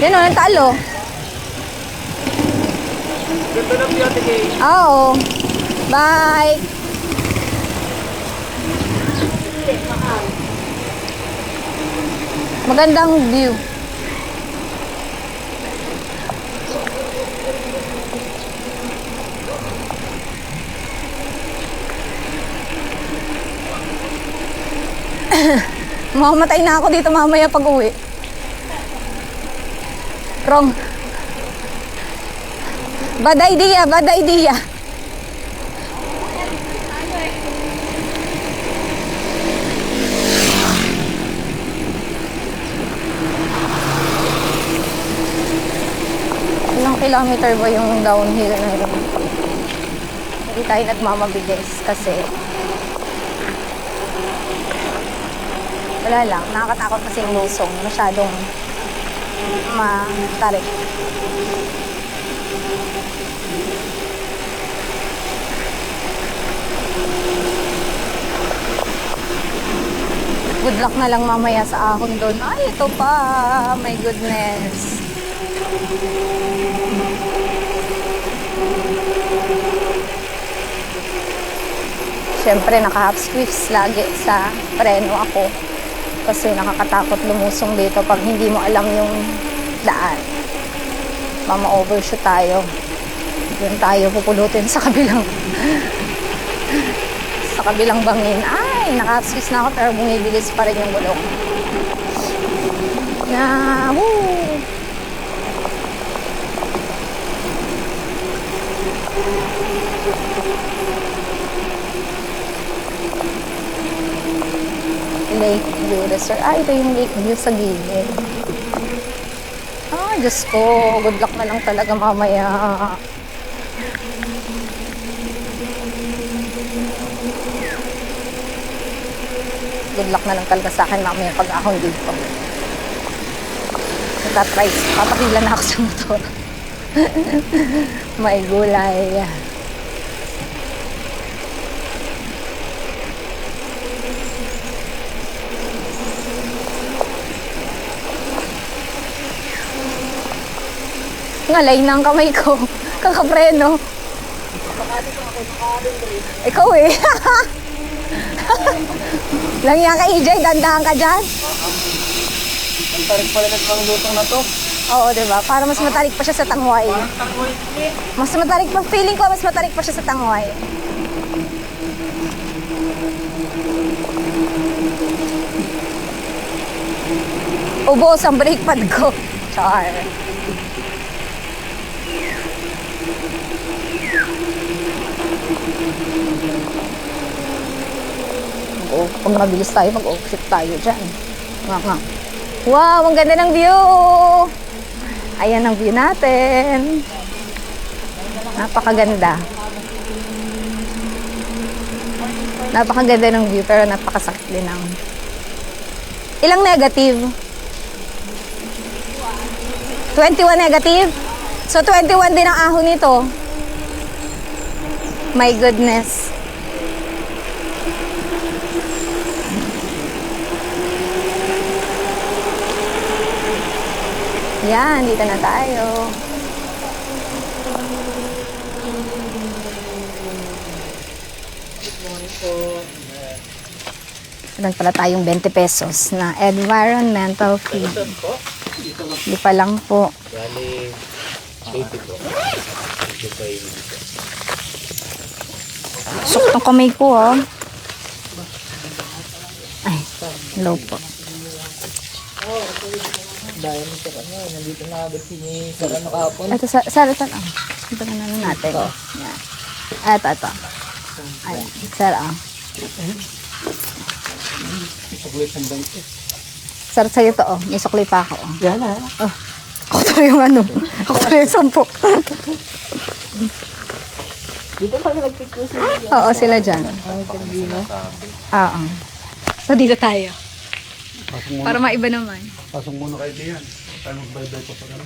Yan o, ng talo. Ganda ng view, Ate Kay. Oo. Bye. Magandang view. Mamamatay na ako dito mamaya pag uwi. Wrong. Bad idea, bad idea. Ilang kilometer ba yung downhill na yun? Hindi tayo nagmamabilis kasi wala lang, nakakatakot kasi yung lusong. Masyadong matarik. Good luck na lang mamaya sa ahon doon. Ay, ito pa. My goodness. Siyempre, naka-half squeeze lagi sa preno ako. Kasi nakakatakot lumusong dito pag hindi mo alam yung daan. Mama-overshoot tayo. Doon tayo pupulutin sa kabilang bangin. Ay, naka-squeeze na ako pero bumibilis pa rin yung gulong. Woo! Lake View Resort. Ah, ito yung Lake View sa gilid. Ah, Diyos ko. Good luck na lang talaga mamaya. Good luck na lang talaga sa akin mamaya pag ahon dito. Nagtatry. Papakila na ako sa motor. May gulay. Ngalay na ang kamay ko. Kakapreno. Ikaw eh. Langya ka, EJ. Dandahan ka dyan. Ang tarik pala na itong lutong na to. Oo, diba? Para mas matarik pa siya sa tangway. Mas matarik pa. Feeling ko, mas matarik pa siya sa tangway. Ubos ang brake pad ko. Char. Pag mabilis tayo, mag-off-ship tayo dyan. Nga. Wow, ang ganda ng view! Ayan ang view natin. Napakaganda. Napakaganda ng view, pero napakasakit din ng... Ilang negative? 21 negative? So, 21 din ang ahon nito. My goodness. Yan, dito na tayo. Meron pala tayong 20 pesos na environmental fee. Hindi pa lang po. Bali, 80 po. Sok ng kamay ko, oh. Ay, low po. Dahil mo sa kanya, nandito na agad si Sarano kahapon. Ito, sir, oh. Ito na natin. Yan. Ito. Ayan, sir, oh. Suklit ng banko. Sir, sa'yo to, oh. May sukli pa ako, oh. Yan ha. Oh. Ako to yung ano. Ako to yung 10. Dito pa nagpicture sila. Oo, sila dyan. Oo. So, dito tayo. Para maiba naman. Pasok muna kayo diyan. Tayo magbayad pa sa kanila.